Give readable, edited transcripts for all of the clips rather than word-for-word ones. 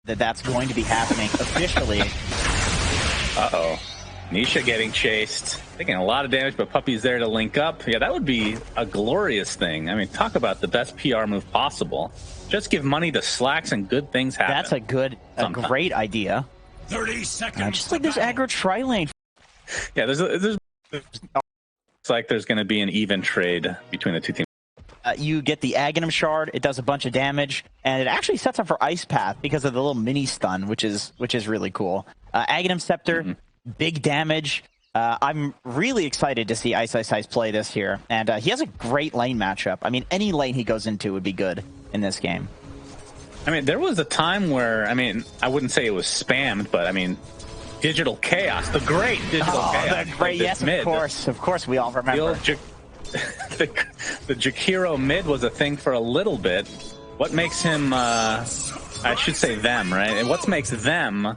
that that's going to be happening officially. Uh-oh. Nisha getting chased, taking a lot of damage, but Puppy's there to link up. Yeah, that would be a glorious thing. I mean, talk about the best PR move possible. Just give money to slacks and good things happen. That's a great idea. 30 seconds. Just like this aggro tri-lane. Yeah, it's like there's going to be an even trade between the two teams. You get the Aghanim Shard, it does a bunch of damage, and it actually sets up for Ice Path because of the little mini stun, which is really cool. Aghanim Scepter, big damage. I'm really excited to see iceiceice play this here, and he has a great lane matchup. I mean, any lane he goes into would be good in this game. I mean, there was a time where, I mean, I wouldn't say it was spammed, but I mean, Digital Chaos, the great Digital Chaos. The great, yes, of course, we all remember. The Jakiro mid was a thing for a little bit. What makes him, I should say them, right? And what makes them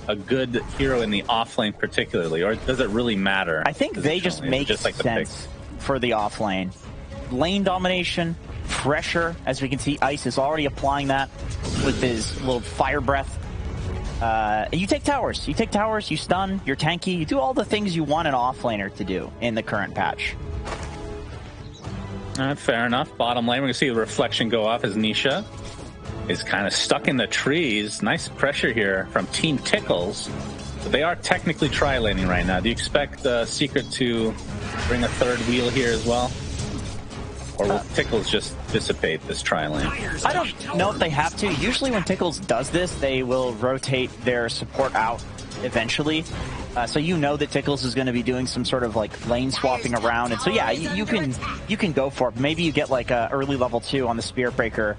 a good hero in the offlane particularly, or does it really matter? I think they just make sense for the offlane. Lane domination, pressure, as we can see, Ice is already applying that with his little fire breath. You take towers, you stun, you're tanky, you do all the things you want an offlaner to do in the current patch. Fair enough. Bottom lane, we're going to see the reflection go off as Nisha is kind of stuck in the trees. Nice pressure here from Team Tickles. But they are technically tri-laning right now. Do you expect Secret to bring a third wheel here as well? Or will Tickles just dissipate this tri-lane? I don't know if they have to. Usually when Tickles does this, they will rotate their support out eventually. So you know that Tickles is going to be doing some sort of like lane swapping around, and so yeah, you can go for it. Maybe you get like a early level 2 on the Spirit Breaker,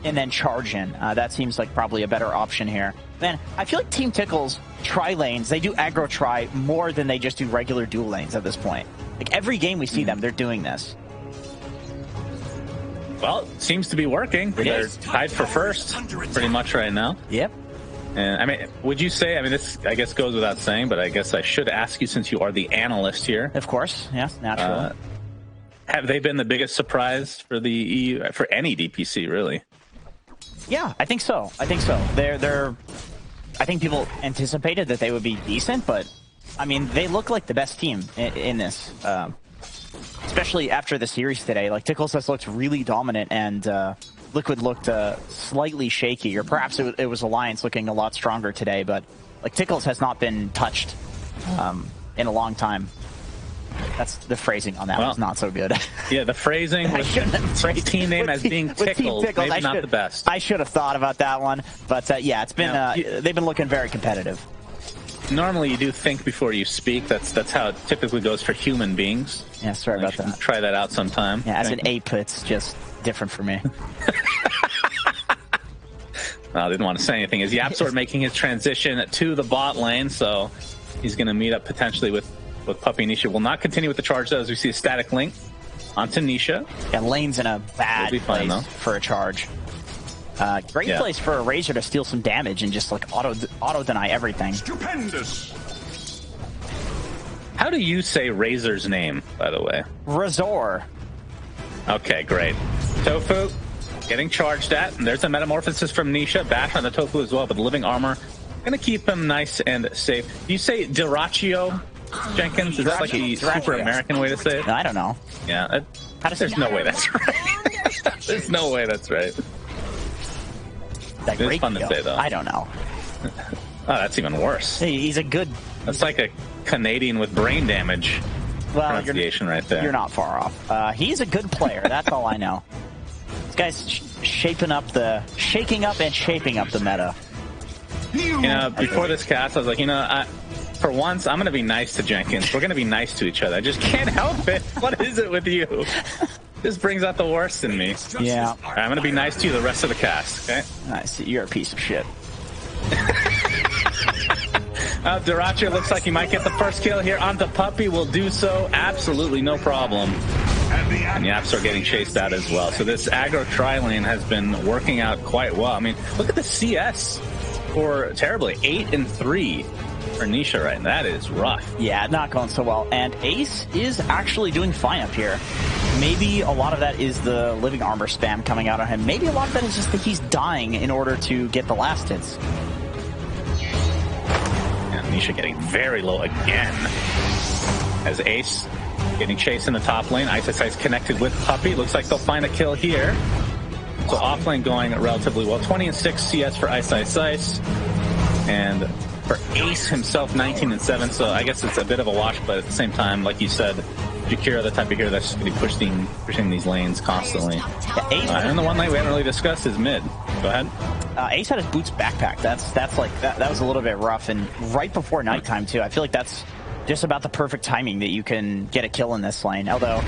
and then charge in. That seems like probably a better option here. Man, I feel like Team Tickles tri lanes, they do aggro tri more than they just do regular dual lanes at this point. Like every game we see them, they're doing this. Well, it seems to be working. They're tied for first pretty much right now. Yep. And I mean, would you say, I mean, this I guess goes without saying, but I guess I should ask you since you are the analyst here. Of course, yes, naturally. Have they been the biggest surprise for the EU, for any DPC, really? Yeah, I think so. I think so. I think people anticipated that they would be decent, but I mean, they look like the best team in this. Especially after the series today, like Tickles has looked really dominant, and Liquid looked slightly shaky, or perhaps it was Alliance looking a lot stronger today, but like Tickles has not been touched in a long time. That's the phrasing on that was not so good. Yeah, the phrasing with his team name as being Tickles, maybe not the best. I should have thought about that one, but yeah, it's been they've been looking very competitive. Normally you do think before you speak. That's how it typically goes for human beings. Yeah, sorry about that. Try that out sometime. Yeah, as an ape, it's just different for me. I didn't want to say anything. As Yapsor making his transition to the bot lane, so he's going to meet up potentially with Puppy. Nisha will not continue with the charge, though, as we see a static link onto Nisha. Yeah, lane's in a bad place for a charge. Great place for a Razor to steal some damage and just like auto deny everything. Stupendous. How do you say Razor's name, by the way? Razor. Okay, great. Tofu getting charged at, and there's a metamorphosis from Nisha. Bash on the Tofu as well, but the living armor gonna keep him nice and safe. Do you say Diraccio, Jenkins? Is that like a super American way to say it? I don't know. Yeah, there's no way that's right. There's no way that's right. It's fun to say, though. I don't know. Oh, that's even worse. Hey, he's a good... That's like a Canadian with brain damage pronunciation right there. You're not far off. He's a good player. That's all I know. This guy's shaking up the meta. You know, before this cast, I was like, you know, for once, I'm going to be nice to Jenkins. We're going to be nice to each other. I just can't help it. What is it with you? This brings out the worst in me. Yeah. All right, I'm going to be nice to you the rest of the cast, okay? Nice. You're a piece of shit. Diraccio looks like he might get the first kill here onto Puppy. Will do so. Absolutely no problem. And Yaps are getting chased out as well. So this aggro tri-lane has been working out quite well. I mean, look at the CS for Terribly. 8 and 3 for Nisha right now. That is rough. Yeah, not going so well. And Ace is actually doing fine up here. Maybe a lot of that is the living armor spam coming out on him. Maybe a lot of that is just that he's dying in order to get the last hits. Nisha getting very low again. As Ace getting chased in the top lane. iceiceice connected with Puppey. Looks like they'll find a kill here. So offlane going relatively well. 20 and 6 CS for iceiceice. And for Ace himself, 19 and 7. So I guess it's a bit of a wash, but at the same time, like you said, Jakiro, the type of hero that's going to be pushing these lanes constantly. Yeah, and the one lane we haven't really discussed is mid. Go ahead. Ace had his boots backpack. That's like that was a little bit rough, and right before nighttime too. I feel like that's just about the perfect timing that you can get a kill in this lane. Although,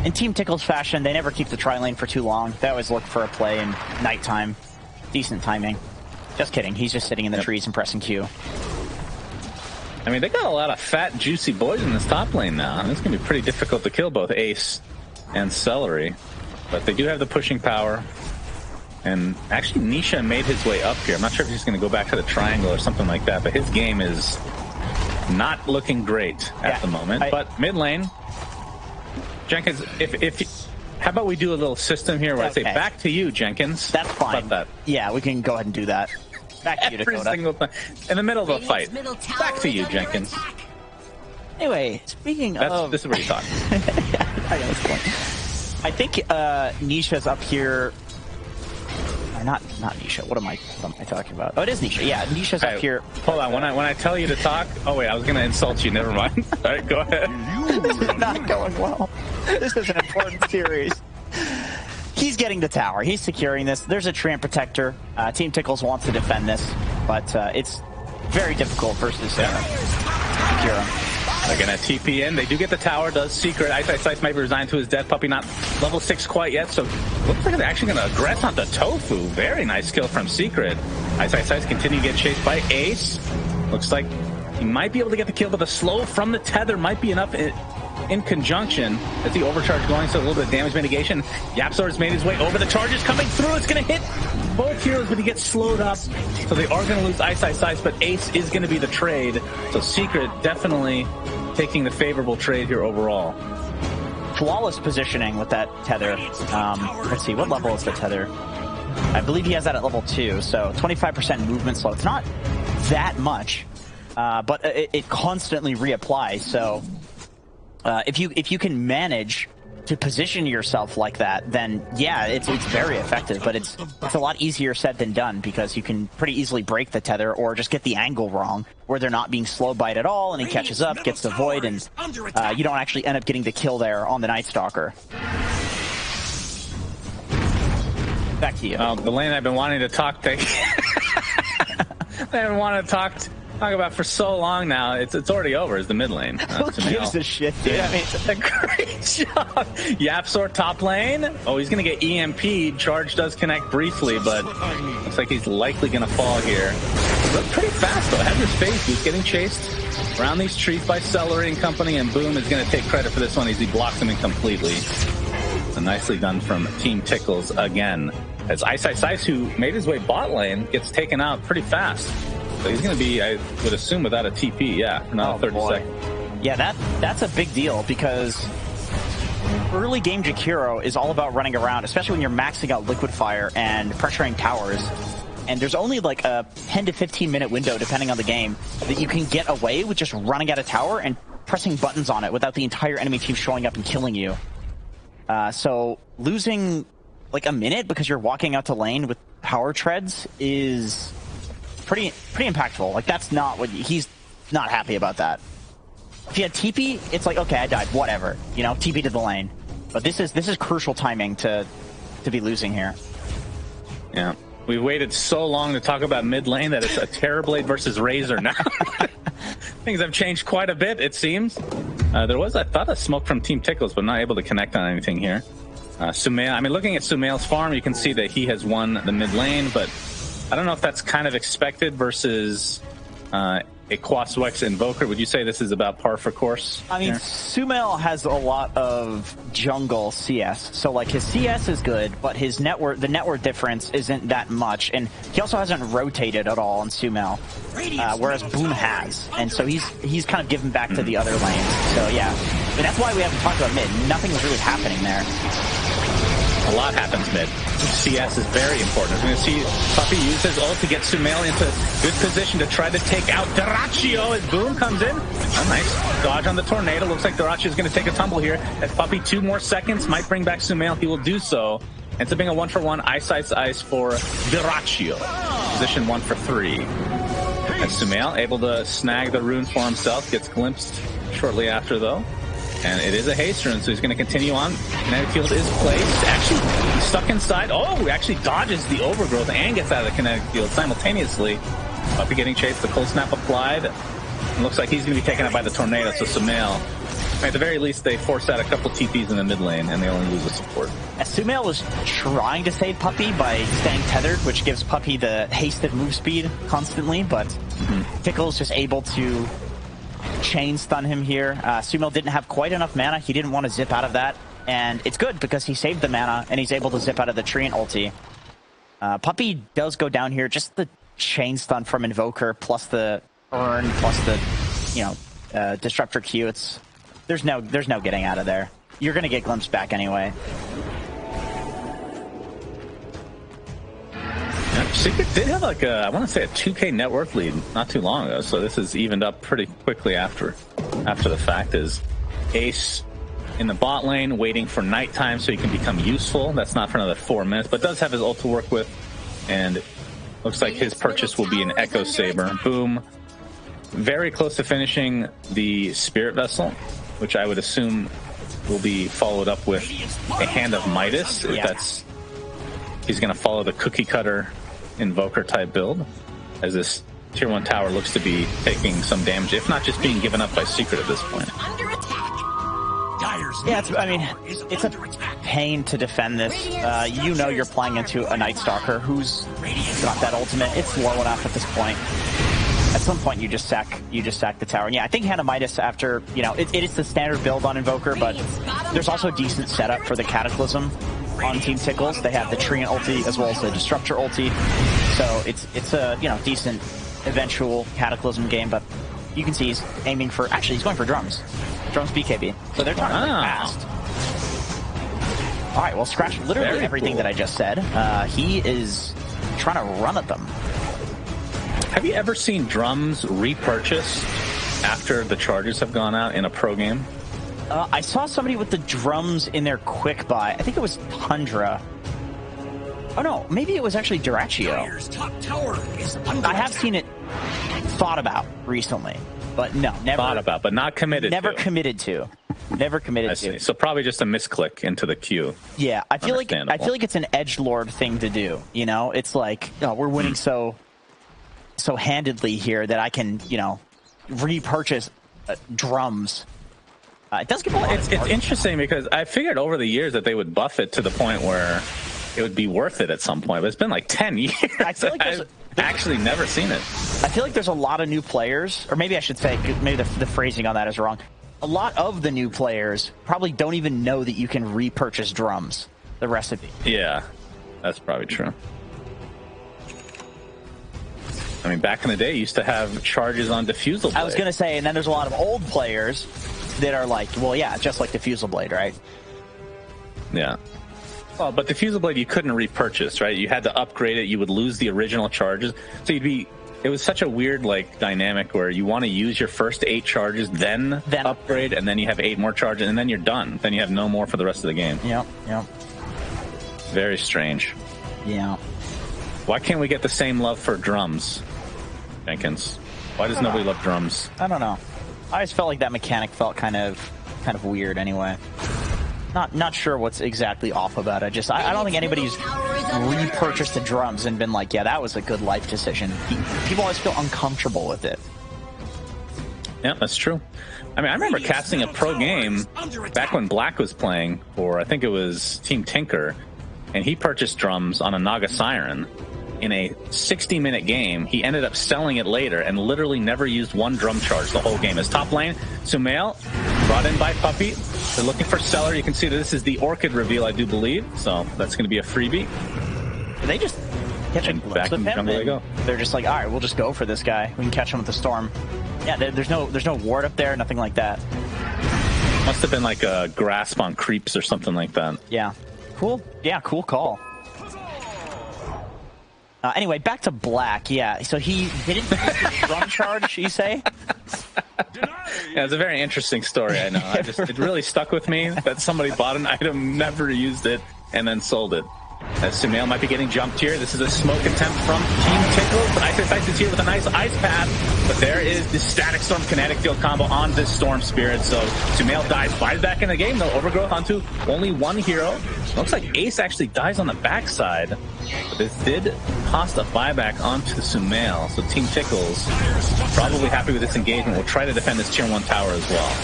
in Team Tickles fashion, they never keep the tri lane for too long. They always look for a play in nighttime. Decent timing. Just kidding. He's just sitting in the trees and pressing Q. I mean, they got a lot of fat, juicy boys in this top lane now. And it's going to be pretty difficult to kill both Ace and Celery. But they do have the pushing power. And actually, Nisha made his way up here. I'm not sure if he's going to go back to the triangle or something like that. But his game is not looking great at the moment. But mid lane, Jenkins, how about we do a little system here where I say back to you, Jenkins. That's fine. About that. Yeah, we can go ahead and do that. Back to you, Every Dakota. single time. In the middle of a fight. Back to you, Jenkins. Anyway, speaking of... This is where you talk. I think Nisha's up here... Not Nisha. What am I talking about? Oh, it is Nisha. Yeah, Nisha's up here. Hold on. When I tell you to talk... Oh, wait. I was going to insult you. Never mind. All right, go ahead. This is not going well. This is an important series. He's getting the tower. He's securing this. There's a Treant Protector. Team Tickles wants to defend this, but it's very difficult versus Jakiro. They're going to TP in. They do get the tower. Does Secret. iceiceice might be resigned to his death. Puppey not level 6 quite yet, so looks like they're actually going to aggress onto Tofu. Very nice kill from Secret. iceiceice continue to get chased by Ace. Looks like he might be able to get the kill, but the slow from the tether might be enough in conjunction as the overcharge going, so a little bit of damage mitigation. YapzOr's made his way over. The charge is coming through. It's going to hit both heroes, but he gets slowed up. So they are going to lose iceiceice, but Ace is going to be the trade. So Secret definitely taking the favorable trade here overall. Flawless positioning with that tether. Let's see, what level is the tether? I believe he has that at level 2, so 25% movement slow. It's not that much, but it constantly reapplies, so if you can manage to position yourself like that, then yeah, it's very effective. But it's a lot easier said than done, because you can pretty easily break the tether or just get the angle wrong where they're not being slowed by it at all, and he catches up, gets the void, and you don't actually end up getting the kill there on the Night Stalker. Back to you. The lane I've been wanting to talk to. I've been wanting to talk about for so long now. It's already over. Is the mid lane? Who gives a shit, dude? Yeah, I mean, a great job. YapzOr top lane. Oh, he's gonna get EMP'd. Charge does connect briefly, but looks like he's likely gonna fall here. Look pretty fast though. Has his face. He's getting chased around these trees by Celery and company, and Boom is gonna take credit for this one as he blocks him in completely. So nicely done from Team Tickles again. As iceiceice, who made his way bot lane, gets taken out pretty fast. So he's going to be, I would assume, without a TP, yeah, for now 30 seconds. Yeah, that's a big deal, because early game Jakiro is all about running around, especially when you're maxing out Liquid Fire and pressuring towers. And there's only like a 10 to 15 minute window, depending on the game, that you can get away with just running at a tower and pressing buttons on it without the entire enemy team showing up and killing you. So losing like a minute because you're walking out to lane with power treads is pretty impactful. Like, that's not what he's not happy about that. If you had TP, it's like, okay, I died, whatever, you know, TP to the lane. But this is crucial timing to be losing here. Yeah, we waited so long to talk about mid lane that it's a Terrorblade versus Razor now. Things have changed quite a bit, it seems. There was, I thought, a smoke from Team Tickles, but not able to connect on anything here. Sumail, I mean, looking at Sumail's farm, you can see that he has won the mid lane, but I don't know if that's kind of expected versus a Quaswex Invoker. Would you say this is about par for course? I mean, Sumail has a lot of jungle CS, so like his CS is good, but his the network difference isn't that much, and he also hasn't rotated at all on Sumail, whereas Boom has, and so he's kind of given back to the other lanes. So yeah, I mean, that's why we haven't talked about mid. Nothing was really happening there. A lot happens mid. CS is very important. We're going to see Puppey use his ult to get Sumail into good position to try to take out Dyrachyo as Boom comes in. Oh, nice. Dodge on the tornado. Looks like Dyrachyo is going to take a tumble here. As Puppey, 2 more seconds, might bring back Sumail. He will do so. Ends up being a 1-for-1 iceiceice for Dyrachyo. Position 1 for 3. As Sumail able to snag the rune for himself. Gets glimpsed shortly after, though. And it is a haste rune, so he's going to continue on. Kinetic field is placed. Actually, he's stuck inside. Oh, he actually dodges the overgrowth and gets out of the kinetic field simultaneously. Puppey getting chased. The cold snap applied. It looks like he's going to be taken out by the tornado, so Sumail, at the very least, they force out a couple TPs in the mid lane, and they only lose a support. Sumail was trying to save Puppey by staying tethered, which gives Puppey the hasted move speed constantly, but Tickles just able to chain stun him here. Sumail didn't have quite enough mana. He didn't want to zip out of that, and it's good because he saved the mana, and he's able to zip out of the Treant ulti. Puppey does go down here. Just the chain stun from Invoker, plus the Urn, plus the, Disruptor Q. There's no getting out of there. You're gonna get glimpsed back anyway. Secret did have like I want to say a 2K net worth lead not too long ago, so this is evened up pretty quickly after the fact. Is Ace in the bot lane waiting for nighttime so he can become useful. That's not for another 4 minutes, but does have his ult to work with, and looks like his purchase will be an Echo Saber. Boom. Very close to finishing the Spirit Vessel, which I would assume will be followed up with a Hand of Midas. If that's, he's going to follow the cookie cutter Invoker type build, as this tier 1 tower looks to be taking some damage, if not just being given up by Secret at this point. Yeah, it's a pain to defend this. You know you're playing into a Night Stalker who's got that ultimate. It's low enough at this point. At some point, you just sack the tower. And yeah, I think Hand of Midas, after, it is the standard build on Invoker, but there's also a decent setup for the Cataclysm on Team Tickles. They have the Treant ulti as well as the Disruptor ulti, so it's a decent eventual Cataclysm game. But you can see he's aiming for, actually he's going for drums BKB, so they're trying to play fast. All right, well, scratch literally everything that I just said. He is trying to run at them. Have you ever seen drums repurchased after the charges have gone out in a pro game? I saw somebody with the drums in their quick buy. I think it was Tundra. Oh no, maybe it was actually Dyrachyo. I have seen it thought about recently, but no, never. Thought about, but not committed never to. Committed to. Never committed I to. See. So probably just a misclick into the queue. Yeah, I feel like it's an edgelord thing to do. It's like, we're winning so handedly here that I can, repurchase drums. It does give a lot. It's interesting because I figured over the years that they would buff it to the point where it would be worth it at some point, but it's been like 10 years. I feel like I've actually never seen it. I feel like there's a lot of new players, or maybe I should say, maybe the phrasing on that is wrong. A lot of the new players probably don't even know that you can repurchase drums, the recipe. Yeah, that's probably true. I mean, back in the day, you used to have charges on Diffusal Blade. I was going to say, and then there's a lot of old players that are like, well, yeah, just like Diffusal Blade, right? Yeah. Well, but Diffusal Blade, you couldn't repurchase, right? You had to upgrade it. You would lose the original charges. So it was such a weird, dynamic where you want to use your first 8 charges, then upgrade, and then you have 8 more charges, and then you're done. Then you have no more for the rest of the game. Yep. Very strange. Yeah. Why can't we get the same love for drums, Jenkins? Why does nobody love drums? I don't know. I just felt like that mechanic felt kind of weird anyway. Not sure what's exactly off about it. I don't think anybody's repurchased the drums and been like, yeah, that was a good life decision. People always feel uncomfortable with it. Yeah, that's true. I mean, I remember casting a pro game back when Black was playing for, I think it was Team Tinker, and he purchased drums on a Naga Siren in a 60-minute game. He ended up selling it later and literally never used one drum charge the whole game. His top lane, Sumail, brought in by Puppey. They're looking for Seller. You can see that this is the Orchid reveal, I do believe. So that's going to be a freebie. They just catch a glimpse of him. They go. They're just like, all right, we'll just go for this guy. We can catch him with the Storm. Yeah, there's no ward up there, nothing like that. Must have been like a grasp on creeps or something like that. Yeah. Cool. Yeah, cool call. Anyway, back to Black. Yeah, so he didn't use the drum charge, you say? Yeah, it's a very interesting story, I know. It really stuck with me that somebody bought an item, never used it, and then sold it. As Sumail might be getting jumped here. This is a smoke attempt from Team Tickles, but iceiceice is here with a nice ice path. But there is the Static Storm Kinetic Field combo on this Storm Spirit. So Sumail dies, buys back in the game, though. Overgrowth onto only one hero. Looks like Ace actually dies on the backside. But this did cost a buyback onto Sumail. So Team Tickles, probably happy with this engagement, will try to defend this tier 1 tower as well.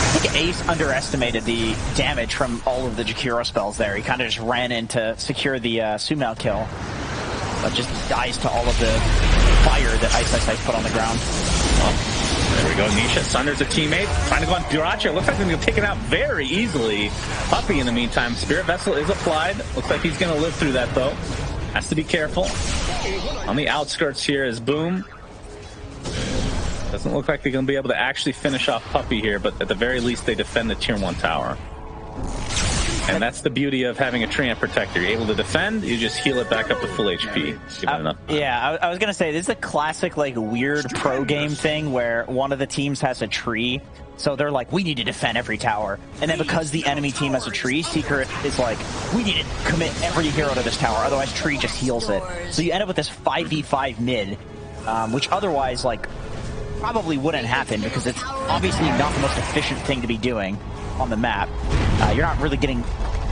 I think Ace underestimated the damage from all of the Jakiro spells there. He kind of just ran in to secure the Sumail kill, but just dies to all of the fire that iceiceice put on the ground. Oh, there we go. Nisha sunders a teammate, trying to go on Duracho. Looks like they're going to take it out very easily. Puppy, in the meantime, Spirit Vessel is applied. Looks like he's going to live through that, though. Has to be careful. On the outskirts here is Boom. Doesn't look like they're going to be able to actually finish off Puppy here, but at the very least, they defend the tier 1 tower. And that's the beauty of having a Treant Protector. You're able to defend, you just heal it back up to full HP. Give it enough. Yeah, I was going to say, this is a classic, like, weird pro game thing where one of the teams has a tree, so they're like, we need to defend every tower. And then because the enemy team has a tree, Secret is like, we need to commit every hero to this tower, otherwise tree just heals it. So you end up with this 5v5 mid, which otherwise, like, probably wouldn't happen because it's obviously not the most efficient thing to be doing on the map. You're not really getting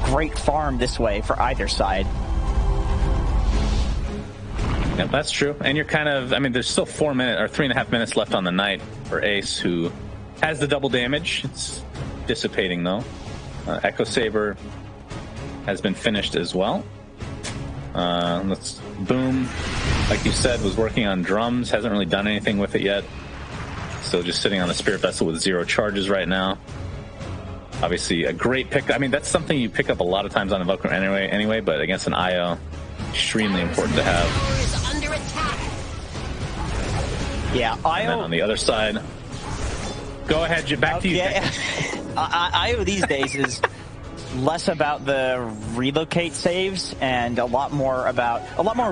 great farm this way for either side. Yeah, that's true. And you're kind of, I mean, there's still 4 minutes or 3.5 minutes left on the night for Ace, who has the double damage. It's dissipating though. Echo Saber has been finished as well. Let's Boom, like you said, was working on drums, hasn't really done anything with it yet. Still just sitting on the Spirit Vessel with 0 charges right now. Obviously a great pick. I mean, that's something you pick up a lot of times on Invoker anyway, but against an IO, extremely important to have. Yeah, IO. And then on the other side, go ahead, back to you. Yeah. IO these days is less about the relocate saves and a lot more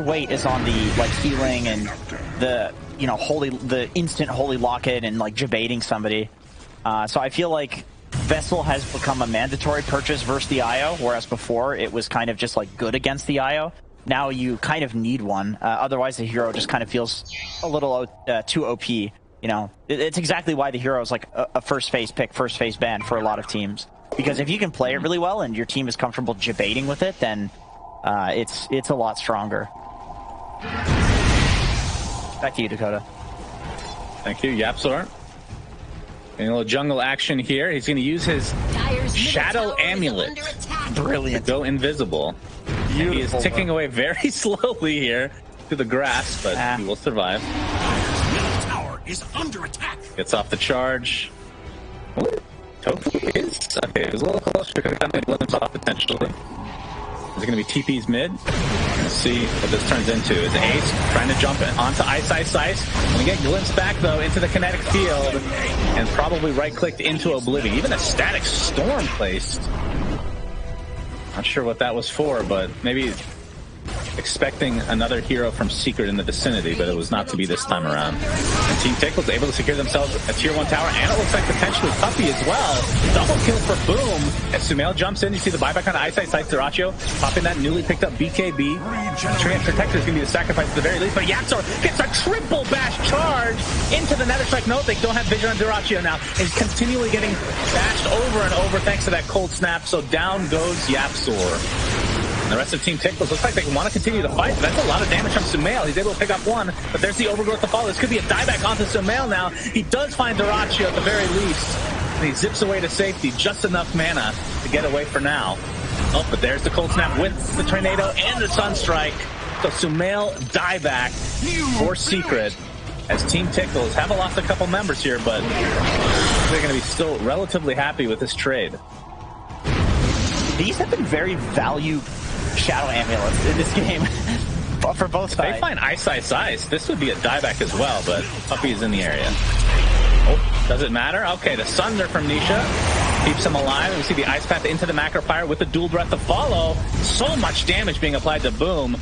weight is on the like healing and the the instant holy locket and like jebaiting somebody. So I feel like Vessel has become a mandatory purchase versus the IO, whereas before it was kind of just like good against the IO. Now you kind of need one, otherwise the hero just kind of feels a little too OP. You know, it's exactly why the hero is like a first phase pick, first phase ban for a lot of teams. Because if you can play it really well and your team is comfortable jebaiting with it, then it's a lot stronger. Back to you, Dakota. Thank you, Yapzor. A little jungle action here. He's going to use his Shadow Amulet. Brilliant. To go invisible. And he is ticking away very slowly here through the grass, but he will survive. Middle tower is under attack. Gets off the charge. Tofu is okay. It was a little closer. Could have gotten glimpse off potentially. Is it going to be TP's mid? Let's see what this turns into. Is Ace trying to jump onto iceiceice? And we get glimpsed back though into the kinetic field and probably right-clicked into Oblivion. Even a static storm placed. Not sure what that was for, but maybe expecting another hero from Secret in the vicinity, but it was not to be this time around. And Team Tickles able to secure themselves a tier 1 tower, and it looks like potentially Puppy as well. Double kill for Boom. As Sumail jumps in, you see the buyback on iceiceice Duracho, popping that newly picked up BKB. Treant Protector is going to be the sacrifice at the very least, but Yapzor gets a triple bash charge into the Nether Strike. No, they don't have vision on Duracho now. He's continually getting bashed over and over thanks to that cold snap, so down goes Yapzor. And the rest of Team Tickles looks like they want to continue to fight. That's a lot of damage from Sumail. He's able to pick up one, but there's the overgrowth to follow. This could be a dieback onto Sumail now. He does find Duracho at the very least. And he zips away to safety. Just enough mana to get away for now. Oh, but there's the cold snap with the tornado and the sunstrike. So Sumail dieback for Secret. As Team Tickles haven't lost a couple members here, but they're going to be still relatively happy with this trade. These have been very value Shadow Amulets in this game for both sides. If they find iceiceice, this would be a dieback as well, but Puppy is in the area. Oh, does it matter? Okay, the Sunder from Nisha keeps him alive. We see the Ice Path into the Macro Fire with the dual breath to follow. So much damage being applied to Boom.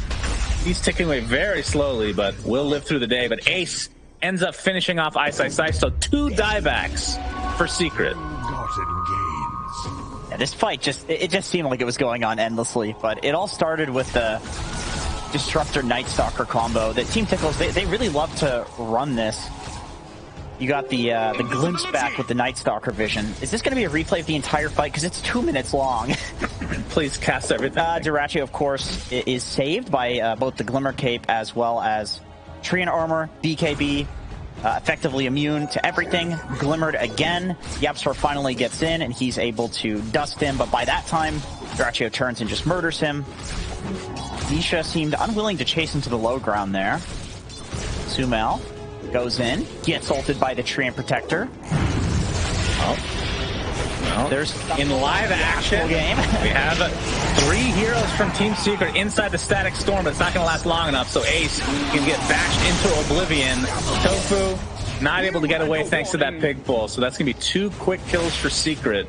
He's ticking away very slowly, but will live through the day. But Ace ends up finishing off iceiceice, so 2 diebacks for Secret. Yeah, this fight just seemed like it was going on endlessly, but it all started with the Disruptor Night Stalker combo that Team Tickles, they really love to run this. You got the glimpse back with the Night Stalker vision. Is this going to be a replay of the entire fight? Because it's 2 minutes long. Please cast everything. Dyrachyo, of course, is saved by both the Glimmer Cape as well as Treant Armor, BKB, effectively immune to everything. Glimmered again. Yapzor finally gets in, and he's able to dust him, but by that time, Dyrachyo turns and just murders him. Nisha seemed unwilling to chase him to the low ground there. Sumail goes in, gets ulted by the Treant Protector. Well, there's in live action game. We have 3 heroes from Team Secret inside the Static Storm, but it's not going to last long enough, so Ace can get bashed into oblivion. Tofu not able to get away thanks to that pig pull, so that's going to be 2 quick kills for Secret.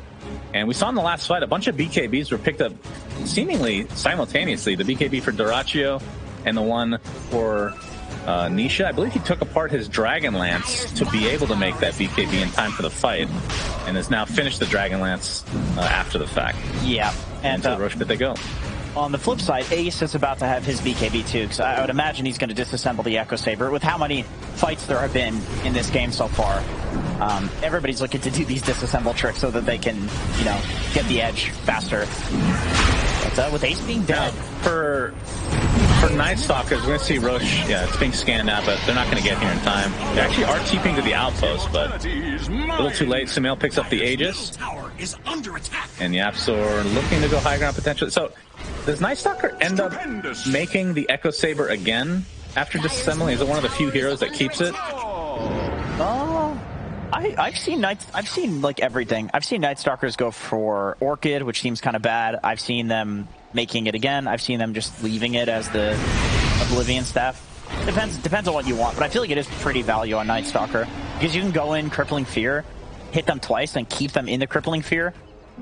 And we saw in the last fight a bunch of BKBs were picked up seemingly simultaneously. The BKB for Dyrachyo and the one for Nisha. I believe he took apart his Dragon Lance to be able to make that BKB in time for the fight, and has now finished the Dragon Lance after the fact. Yeah, and Roche, did they go? On the flip side, Ace is about to have his BKB too, because I would imagine he's going to disassemble the Echo Saber. With how many fights there have been in this game so far, everybody's looking to do these disassemble tricks so that they can, you know, get the edge faster. But with Ace being dead, for Night Stalkers, we're going to see Roche. Yeah, it's being scanned now, but they're not going to get here in time. They actually are TPing to the outpost, but a little too late. Sumail picks up the Aegis, and Yapzor looking to go high ground potentially. So does Night Stalker end up making the Echo Saber again after disassembling? Is it one of the few heroes that keeps it? I've seen like everything. I've seen Night Stalkers go for Orchid, which seems kind of bad. I've seen them making it again. I've seen them just leaving it as the Oblivion staff. Depends on what you want, but I feel like it is pretty value on Night Stalker because you can go in Crippling Fear, hit them twice, and keep them in the Crippling Fear,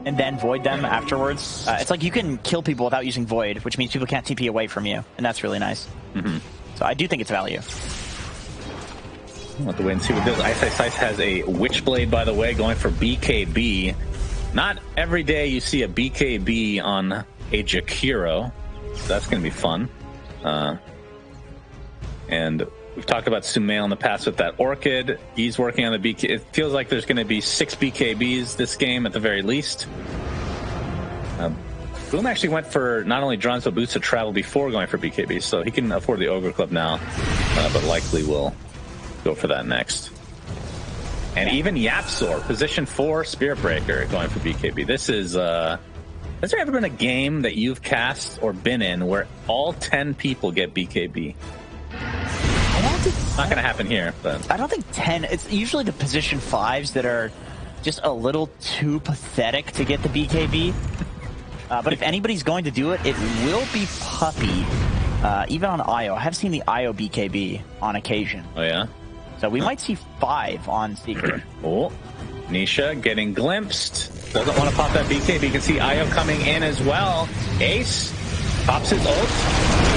and then void them afterwards. It's like you can kill people without using void, which means people can't TP away from you, and that's really nice. So I do think it's value. We'll have to wait and see what this. iceiceice has a Witchblade, by the way, going for BKB. Not every day you see a BKB on a Jakiro, so that's going to be fun. And we've talked about Sumail in the past with that Orchid. He's working on the BK. It feels like there's going to be 6 BKBs this game at the very least. Boom actually went for not only drums but boots of travel before going for BKB, so he can afford the Ogre Club now, but likely will go for that next. And even Yapzor, position 4, Spirit Breaker, going for BKB. This is, has there ever been a game that you've cast or been in where all 10 people get BKB? Not going to happen here, but I don't think 10. It's usually the position 5s that are just a little too pathetic to get the BKB. But if anybody's going to do it, it will be Puppy. Even on IO. I have seen the IO BKB on occasion. Oh, yeah? So we might see 5 on Secret. Oh, Nisha getting glimpsed. Doesn't want to pop that BKB. You can see IO coming in as well. Ace pops his ult.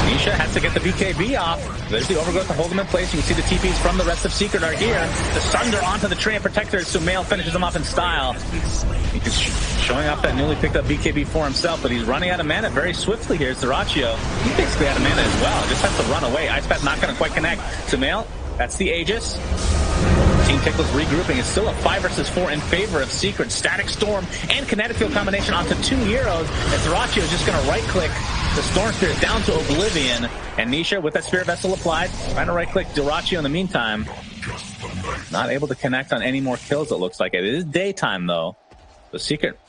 Nisha has to get the BKB off. There's the Overgrowth to hold him in place. You can see the TPs from the rest of Secret are here. The Sunder onto the Treant Protector. Sumail finishes him off in style. He's showing off that newly picked up BKB for himself, but he's running out of mana very swiftly here. It's Dyrachyo. He's basically out of mana as well. Just has to run away. Ice Path not going to quite connect. Sumail, that's the Aegis. Team Tickles regrouping. It's still a 5 versus 4 in favor of Secret. Static Storm and Kinetic Field combination onto 2 heroes. And Dyrachyo is just going to right-click the Storm Spirit down to Oblivion. And Nisha, with that Spirit Vessel applied, trying to right-click Dyrachyo in the meantime. Not able to connect on any more kills, it looks like. It is daytime, though. The Secret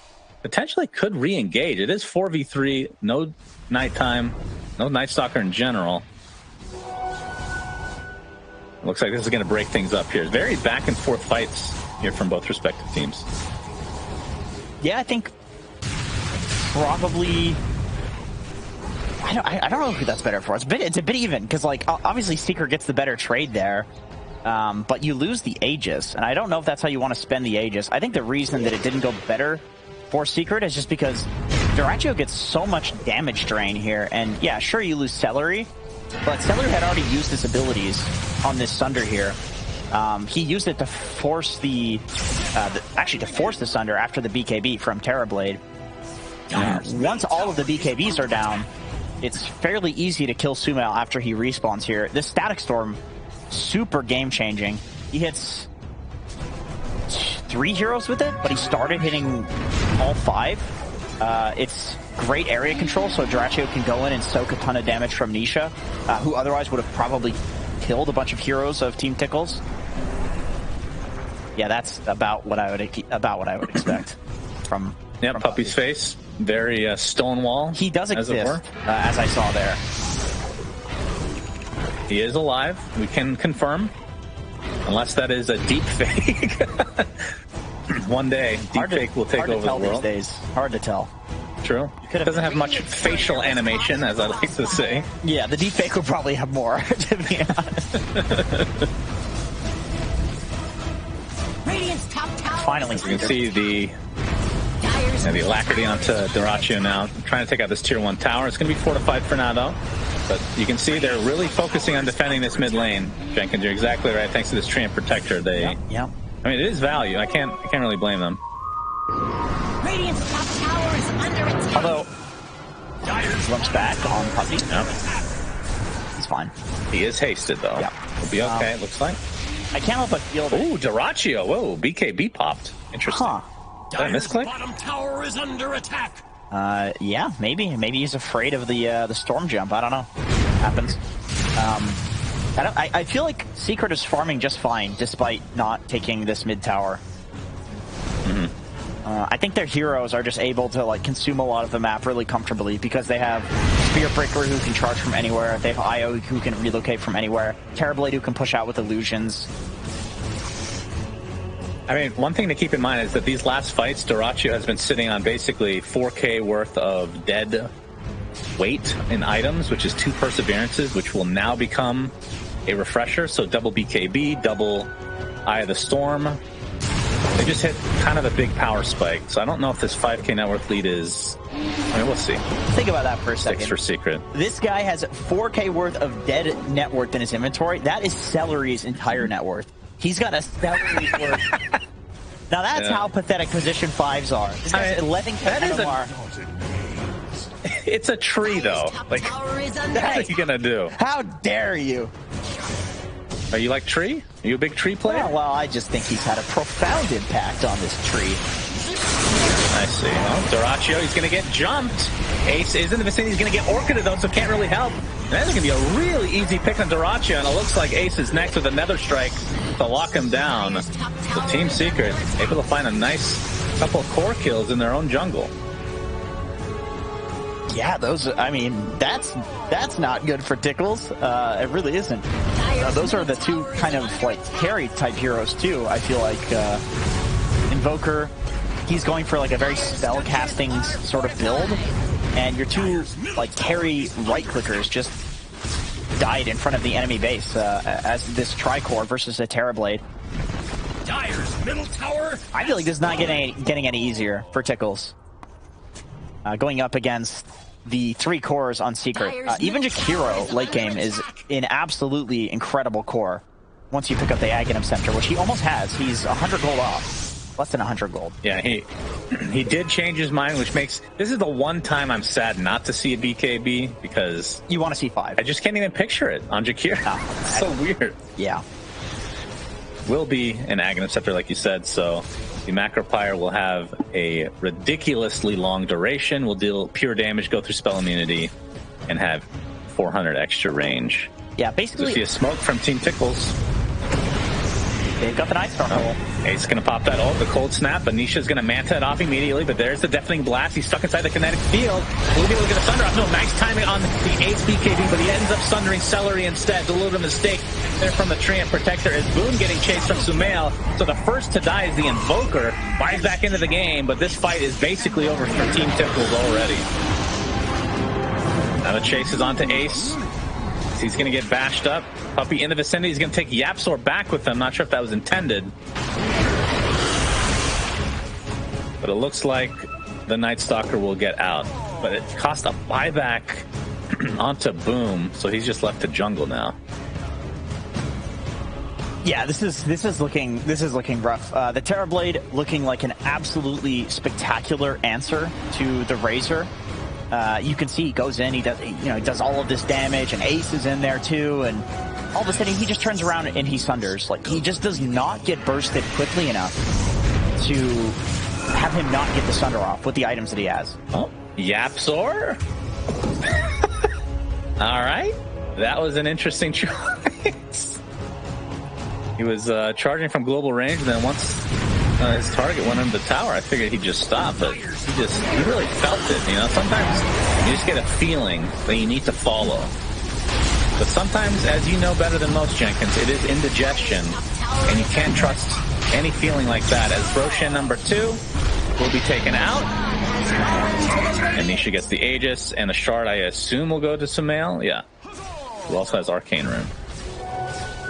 potentially could re-engage. It is 4v3, no nighttime, no Night Stalker in general. Looks like this is going to break things up here. Very back and forth fights here from both respective teams. Yeah, I think probably. I don't know who that's better for. It's a bit even because, like, obviously Secret gets the better trade there, but you lose the Aegis, and I don't know if that's how you want to spend the Aegis. I think the reason that it didn't go better for Secret is just because Dyrachyo gets so much damage drain here, and yeah, sure you lose Celery, but Celery had already used his abilities on this Sunder here. He used it to force actually to force the Sunder after the BKB from Terrorblade. Once all of the BKBs are down, it's fairly easy to kill Sumail after he respawns here. This Static Storm, super game-changing. He hits 3 heroes with it, but he started hitting all 5. It's great area control, so Dyrachyo can go in and soak a ton of damage from Nisha, who otherwise would have probably killed a bunch of heroes of Team Tickles. Yeah, that's about what I would expect from. Yeah, from Puppy's face, very Stonewall. He does exist, as I saw there. He is alive. We can confirm, unless that is a deep fake. One day, deep fake will take over the world. These days. Hard to tell. True. It doesn't have much facial animation, as I like to say. Yeah, the deep fake would probably have more, to be honest. Finally, you can see the alacrity onto Dyrachyo now, trying to take out this tier 1 tower. It's going to be fortified for now, though. But you can see they're really focusing on defending this mid lane. Jenkins, you're exactly right. Thanks to this Treant Protector, they. Yeah. I mean, it is value. I can't really blame them. Radiant's top tower is under attack. Although, lumps back on Puppy. Yep. He's fine. He is hasted, though. Yeah. He'll be okay, it looks like. I can't help but feel that... Ooh, Dyrachyo. Whoa, BKB popped. Interesting. Huh. Did I misclick? Bottom tower is under attack. Yeah, maybe. Maybe he's afraid of the storm jump. I don't know. Happens. I feel like Secret is farming just fine, despite not taking this mid tower. Mm-hmm. I think their heroes are just able to like consume a lot of the map really comfortably because they have Spearbreaker who can charge from anywhere, they have Io who can relocate from anywhere, Terrorblade who can push out with illusions. I mean, one thing to keep in mind is that these last fights, Dyrachyo has been sitting on basically 4k worth of dead weight in items, which is 2 perseverances, which will now become a refresher. So double BKB, double Eye of the Storm. They just hit kind of a big power spike. So I don't know if this 5k net worth lead is... I mean, we'll see. Think about that for a second. 6 for Secret. This guy has 4k worth of dead net worth in his inventory. That is Celery's entire net worth. He's got a Celery's worth. Now that's how pathetic position 5s are. This guy's 11k NMR. It's a tree, though. Like, what are you gonna do? How dare you? Are you like Tree? Are you a big Tree player? Well, I just think he's had a profound impact on this tree. I see. Well, Dyrachyo, he's going to get jumped. Ace is in the vicinity. He's going to get Orchided, though, so can't really help. And that's going to be a really easy pick on Dyrachyo, and it looks like Ace is next with a Nether Strike to lock him down. So Team Secret able to find a nice couple of core kills in their own jungle. Yeah, those. I mean, that's not good for Tickles. It really isn't. Those are the 2 kind of like carry type heroes too. I feel like Invoker, he's going for like a very spell casting sort of build, and your 2 like carry right clickers just died in front of the enemy base as this Tricore versus a Terrorblade. Dire's middle tower. I feel like this is not getting any easier for Tickles. Going up against the 3 cores on Secret. Even Jakiro late game is an absolutely incredible core once you pick up the Aghanim Scepter, which he almost has. He's 100 gold off. Less than 100 gold. Yeah, he did change his mind, which makes... This is the one time I'm sad not to see a BKB, because... You want to see 5. I just can't even picture it on Jakiro. No, it's so weird. Yeah. Will be an Aghanim Scepter, like you said, so... The Macropyre will have a ridiculously long duration, will deal pure damage, go through spell immunity, and have 400 extra range. Yeah, basically... So see a smoke from Team Tickles. They've got the Night Star hole. Ace is going to pop that ult, the cold snap. Anisha's going to manta it off immediately, but there's the deafening blast. He's stuck inside the kinetic field. Will be able to get a Sunder off. No, nice timing on the Ace BKB, but he ends up Sundering Celery instead. It's a little bit of a mistake there from the Treant Protector as Boone getting chased from Sumail. So the first to die is the Invoker. Buys back into the game, but this fight is basically over for Team Tickles already. Now the chase is onto Ace. He's going to get bashed up. Puppy in the vicinity. He's going to take Yapsor back with him. Not sure if that was intended. But it looks like the Night Stalker will get out. But it cost a buyback onto Boom, so he's just left to jungle now. Yeah, this is looking rough. The Terrorblade looking like an absolutely spectacular answer to the Razor. You can see he goes in, he does all of this damage, and Ace is in there too, and all of a sudden he just turns around and he sunders. Like, he just does not get bursted quickly enough to have him not get the sunder off with the items that he has. Oh, Yapzor. All right, that was an interesting choice. He was charging from global range, and then once his target went into the tower, I figured he'd just stop, but he really felt it. You know, sometimes you just get a feeling that you need to follow. But sometimes, as you know better than most, Jenkins, it is indigestion, and you can't trust any feeling like that. As Roshan number 2 will be taken out, and Nisha gets the Aegis, and the shard, I assume, will go to Sumail. Yeah. Who also has Arcane Rune.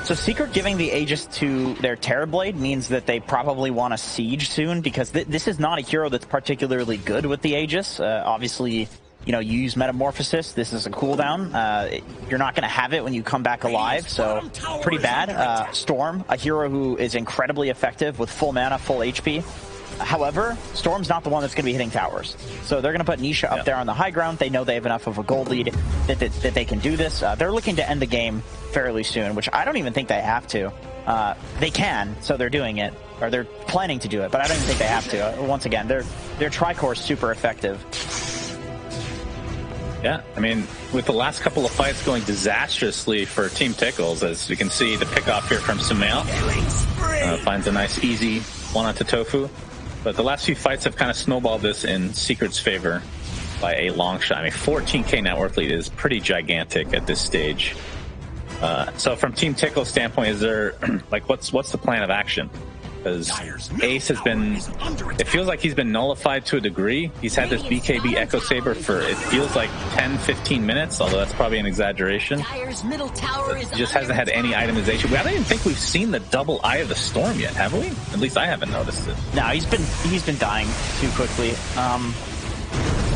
So Secret giving the Aegis to their Terrorblade means that they probably want to siege soon, because this is not a hero that's particularly good with the Aegis. Obviously, you use Metamorphosis. This is a cooldown. You're not going to have it when you come back alive, so pretty bad. Storm, a hero who is incredibly effective with full mana, full HP. However, Storm's not the one that's going to be hitting towers. So they're going to put Nisha up there on the high ground. They know they have enough of a gold lead that they can do this. They're looking to end the game fairly soon, which I don't even think they have to. They can, so they're doing it, or they're planning to do it, but I don't even think they have to. Once again, their Tricore is super effective. Yeah, I mean, with the last couple of fights going disastrously for Team Tickles, as you can see, the pickoff here from Sumail finds a nice, easy one onto Tofu. But the last few fights have kind of snowballed this in Secret's favor by a long shot. I mean, 14k net worth lead is pretty gigantic at this stage. So from Team Tickle's standpoint, is there, like, what's the plan of action? Because Ace has been, it feels like he's been nullified to a degree. He's had this BKB Echo Saber for, it feels like 10-15 minutes, although that's probably an exaggeration. He just hasn't had any itemization. I don't even think we've seen the double Eye of the Storm yet, have we? At least I haven't noticed it. No, he's been dying too quickly.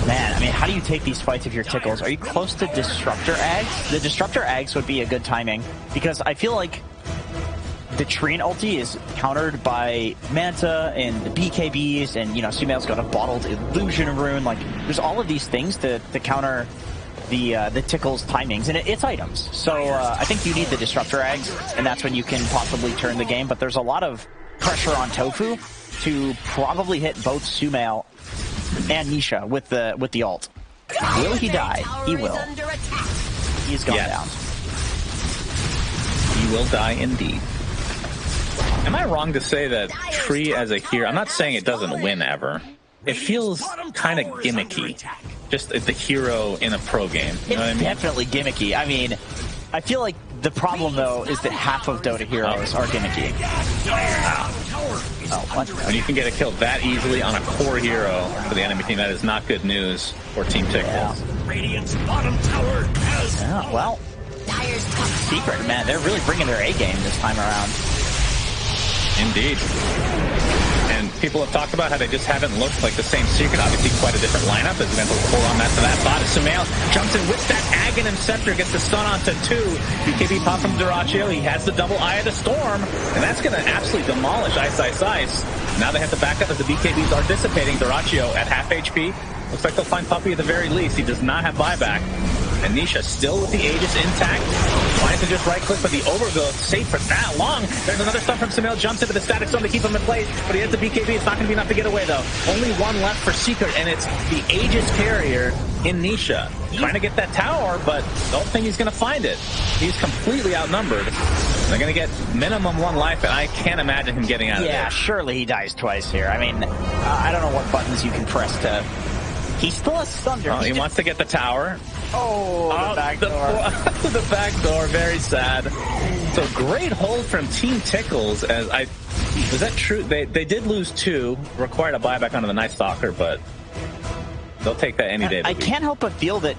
Man, I mean, how do you take these fights if you're Tickles? Are you close to Disruptor Ags? The Disruptor Ags would be a good timing, because I feel like the Trine ulti is countered by Manta and the BKBs, and, Sumail's got a bottled Illusion Rune. Like, there's all of these things to counter the Tickles timings, and it's items. So I think you need the Disruptor Eggs, and that's when you can possibly turn the game. But there's a lot of pressure on Tofu to probably hit both Sumail and Nisha with the ult. Will he die? He will. He's gone down. He will die indeed. Am I wrong to say that Tree as a hero, I'm not saying it doesn't win ever. It feels kind of gimmicky. Just the hero in a pro game. You know what I mean? Definitely gimmicky. I mean, I feel like the problem, though, is that half of Dota heroes are gimmicky. Oh, what? When you can get a kill that easily on a core hero for the enemy team, that is not good news for Team Tickles. Radiant's bottom tower has well, Secret, man, they're really bringing their A game this time around. Indeed. And people have talked about how they just haven't looked like the same Secret. Obviously, quite a different lineup. As Mental pull on that to that bot. Sumail jumps in with that Aghanim Scepter, gets the stun onto 2. BKB pop from Dyrachyo. He has the double Eye of the Storm, and that's going to absolutely demolish iceiceice. Now they have to back up as the BKBs are dissipating. Dyrachyo at half HP. Looks like they'll find Puppey at the very least. He does not have buyback. And Nisha still with the Aegis intact. Trying to just right-click, but the overgrowth safe for that long. There's another stun from Sumail. Jumps into the Static Storm to keep him in place, but he has the BKB. It's not going to be enough to get away, though. Only one left for Secret, and it's the Aegis carrier in Nisha. Trying to get that tower, but don't think he's going to find it. He's completely outnumbered. They're going to get minimum 1 life, and I can't imagine him getting out of there. Yeah, surely he dies twice here. I mean, I don't know what buttons you can press to... He still has thunder. Oh, he wants to get the tower. Oh, the back door. The back door, very sad. So great hold from Team Tickles. Was that true? They did lose 2, required a buyback onto the Night Stalker, but they'll take that any day. I can't help but feel that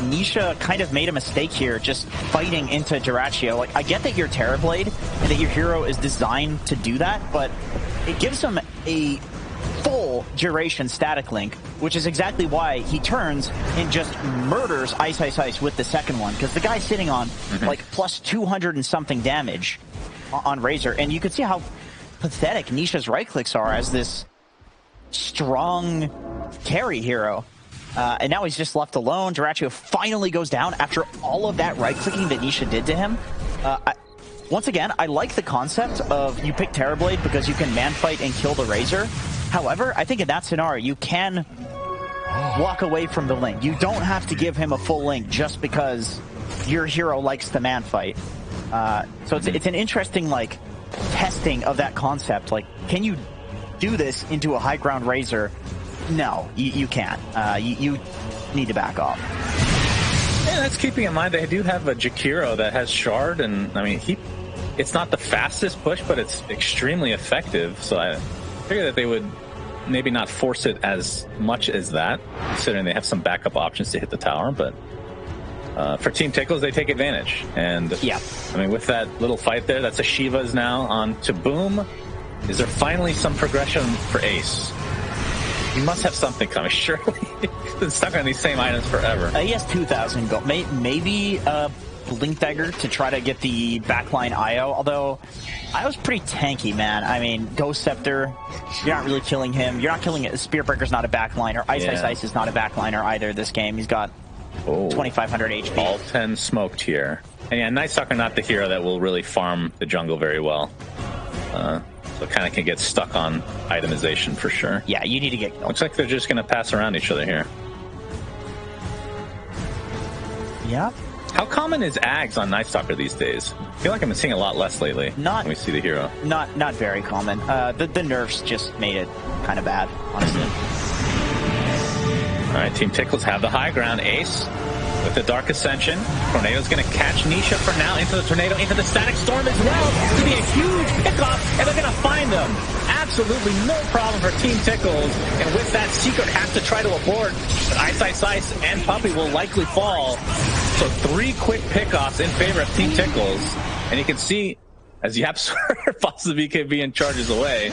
Nisha kind of made a mistake here, just fighting into Dyrachyo. Like, I get that you're Terrorblade and that your hero is designed to do that, but it gives him a full full duration static link, which is exactly why he turns and just murders iceiceice with the second one, because the guy's sitting on like plus 200 and something damage on Razor, and you can see how pathetic Nisha's right clicks are as this strong carry hero. And now he's just left alone. Jakiro finally goes down after all of that right clicking that Nisha did to him. Once again, I like the concept of you pick Terrorblade because you can man fight and kill the Razor. However, I think in that scenario, you can walk away from the link. You don't have to give him a full link just because your hero likes the man fight. So it's an interesting, like, testing of that concept. Like, can you do this into a high ground Razor? No, you can't. You need to back off. Yeah, that's keeping in mind they do have a Jakiro that has Shard, and I mean, it's not the fastest push, but it's extremely effective. So I figure that they would maybe not force it as much as that, considering they have some backup options to hit the tower. But for Team Tickles, they take advantage. And yeah, I mean, with that little fight there, that's a Shiva's now on to Boom. Is there finally some progression for Ace? He must have something coming, surely. He's been stuck on these same items forever. He has 2,000 gold. Maybe Blink Dagger to try to get the backline IO, although IO's pretty tanky, man. I mean, Ghost Scepter, you're not really killing him. You're not killing it. Spear Breaker's not a backliner. Ice is not a backliner either this game. He's got 2,500 HP. All 10 smoked here. And yeah, Night Stalker not the hero that will really farm the jungle very well. So kind of can get stuck on itemization for sure. Yeah, you need to get... Looks like they're just going to pass around each other here. Yeah. How common is Ags on Night Stalker these days? I feel like I've been seeing a lot less lately. When we see the hero. Not very common. The nerfs just made it kind of bad, honestly. All right, Team Tickles have the high ground. Ace with the Dark Ascension. Tornado's going to catch Nisha for now into the Tornado, into the Static Storm as well. It's going to be a huge pickoff, and they're going to find them. Absolutely no problem for Team Tickles. And with that, Secret has to try to abort. But iceiceice and Puppey will likely fall. So 3 quick pickoffs in favor of Team Tickles. And you can see, as Yapsor falls the BKB and charges away,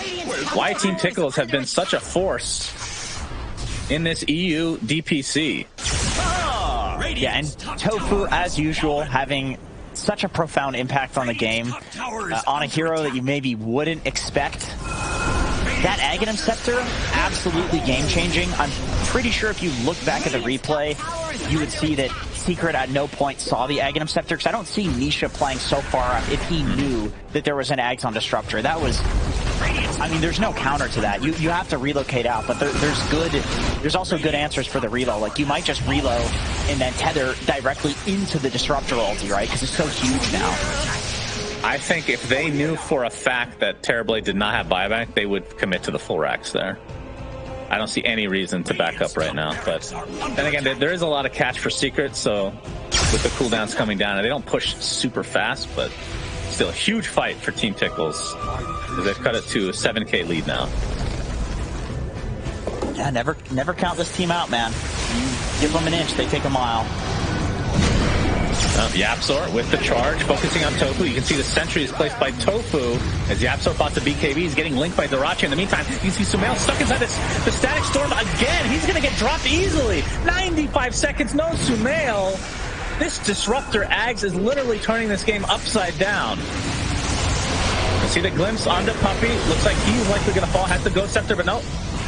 why Team Tickles have been such a force in this EU DPC. Yeah, and Tofu, as usual, having such a profound impact on the game, on a hero that you maybe wouldn't expect. That Aghanim Scepter, absolutely game-changing. I'm pretty sure if you look back at the replay, you would see that Secret at no point saw the Aghanim Scepter, because I don't see Nisha playing so far up if he knew that there was an Ags on Disruptor. That was... I mean, there's no counter to that. You have to relocate out, but there's also good answers for the reload. Like, you might just reload and then tether directly into the Disruptor ulti, right? Because it's so huge now. I think if they knew for a fact that Terrorblade did not have buyback, they would commit to the full racks there. I don't see any reason to back up right now. But then again, there is a lot of catch for Secret, so with the cooldowns coming down, and they don't push super fast, but still a huge fight for Team Tickles. They've cut it to a 7K lead now. Yeah, never count this team out, man. You give them an inch, they take a mile. Yapsor with the charge, focusing on Tofu. You can see the sentry is placed by Tofu as Yapsor fought the BKB. He's getting linked by Darachi. In the meantime, you can see Sumail stuck inside the Static Storm again. He's going to get dropped easily. 95 seconds, no Sumail. This Disruptor Ags is literally turning this game upside down. You see the glimpse onto Puppey. Looks like he's likely going to fall. Has the Ghost Scepter, but no.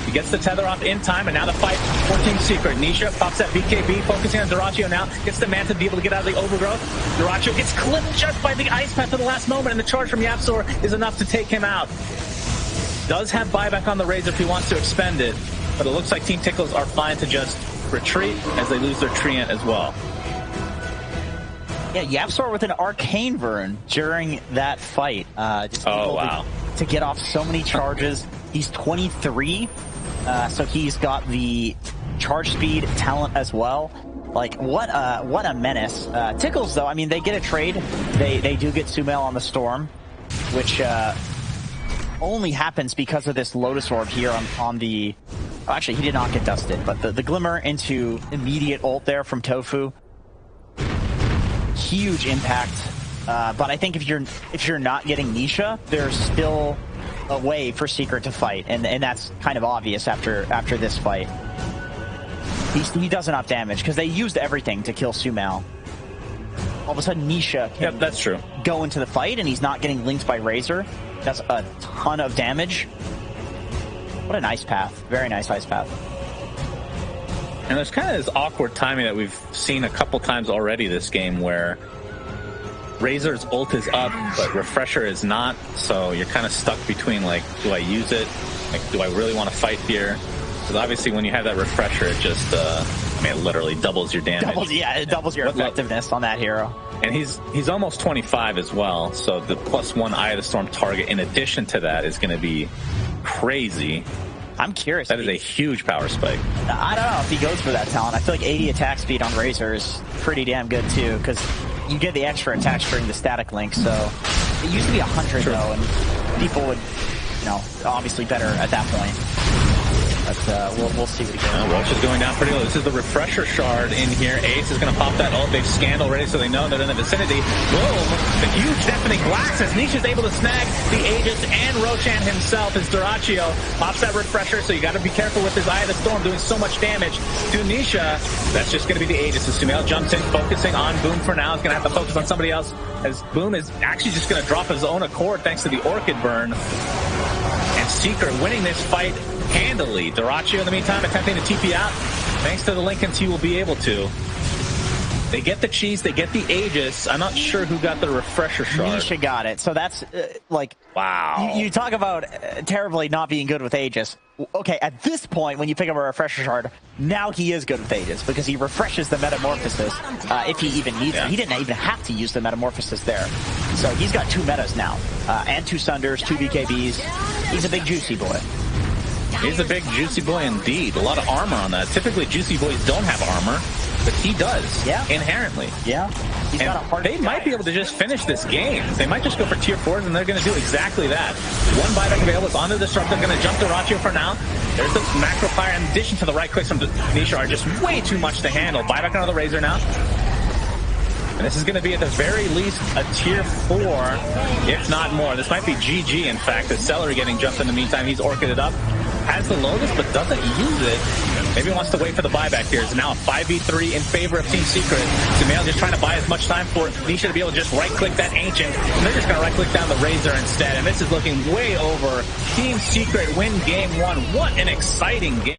He gets the tether off in time, and now the fight for Team Secret. Nisha pops that BKB, focusing on Darachi now. Gets the man to be able to get out of the overgrowth. Darachi gets clipped just by the Ice Path at the last moment, and the charge from Yapsor is enough to take him out. Does have buyback on the Razor if he wants to expend it, but it looks like Team Tickles are fine to just retreat as they lose their Treant as well. Yeah, Yapsor with an Arcane Burn during that fight. Just to get off so many charges. He's 23, so he's got the charge speed talent as well. Like, what a menace. Tickles, though, I mean, they get a trade. They do get Sumail on the Storm, which only happens because of this Lotus Orb here on the... Oh, actually, he did not get dusted, but the Glimmer into immediate ult there from Tofu. Huge impact. But I think if you're not getting Nisha, there's still a way for Secret to fight, and that's kind of obvious after this fight. He does enough damage because they used everything to kill Sumal. All of a sudden, Nisha can that's true. Go into the fight, and he's not getting linked by Razor. That's a ton of damage. What a nice path. Very nice ice path. And there's kind of this awkward timing that we've seen a couple times already this game where Razor's ult is up, but Refresher is not. So you're kind of stuck between, like, do I use it? Like, do I really want to fight here? Because obviously when you have that Refresher, it just, I mean, it literally doubles your damage. It doubles your effectiveness on that hero. And he's almost 25 as well, so the +1 Eye of the Storm target in addition to that is going to be crazy. I'm curious. That is a huge power spike. I don't know if he goes for that talent. I feel like 80 attack speed on Razor is pretty damn good too, because you get the extra attacks during the static link. So it used to be 100 though, and people would, you know, obviously better at that point. But we'll see what he goes. Roach is going down pretty low. This is the Refresher shard in here. Ace is going to pop that ult. They've scanned already, so they know they're in the vicinity. Boom! The huge deafening blast as Nisha's able to snag the Aegis and Roshan himself as Duraccio pops that Refresher, so you got to be careful with his Eye of the Storm doing so much damage to Nisha. That's just going to be the Aegis. As Sumail jumps in, focusing on Boom for now. He's going to have to focus on somebody else as Boom is actually just going to drop his own accord thanks to the Orchid burn. And Secret winning this fight handily. Duraccio, in the meantime, attempting to TP out. Thanks to the Lincolns, he will be able to. They get the cheese, they get the Aegis. I'm not sure who got the Refresher shard. Nisha got it. So that's, like... Wow. You talk about terribly not being good with Aegis. Okay, at this point, when you pick up a Refresher shard, now he is good with Aegis, because he refreshes the Metamorphosis, if he even needs it. He didn't even have to use the Metamorphosis there. So he's got 2 metas now, and 2 Sunders, 2 BKBs. He's a big juicy boy. He's a big juicy boy indeed. A lot of armor on that. Typically, juicy boys don't have armor, but he does. Yeah. Inherently. Yeah. He's got a hard they might be able to just finish this game. They might just go for tier 4s, and they're going to do exactly that. 1 buyback available is onto the Disruptor. Going to jump to Ratio for now. There's the macro fire. In addition to the right clicks from Nisha are just way too much to handle. Buyback another Razor now. And this is going to be at the very least a tier 4, if not more. This might be GG, in fact. The Celery getting jumped in the meantime. He's orchided up. Has the Lotus, but doesn't use it. Maybe wants to wait for the buyback here. It's now a 5v3 in favor of Team Secret. Sumail just trying to buy as much time for Nisha to be able to just right-click that Ancient. And they're just going to right-click down the Razor instead. And this is looking way over. Team Secret win game 1. What an exciting game.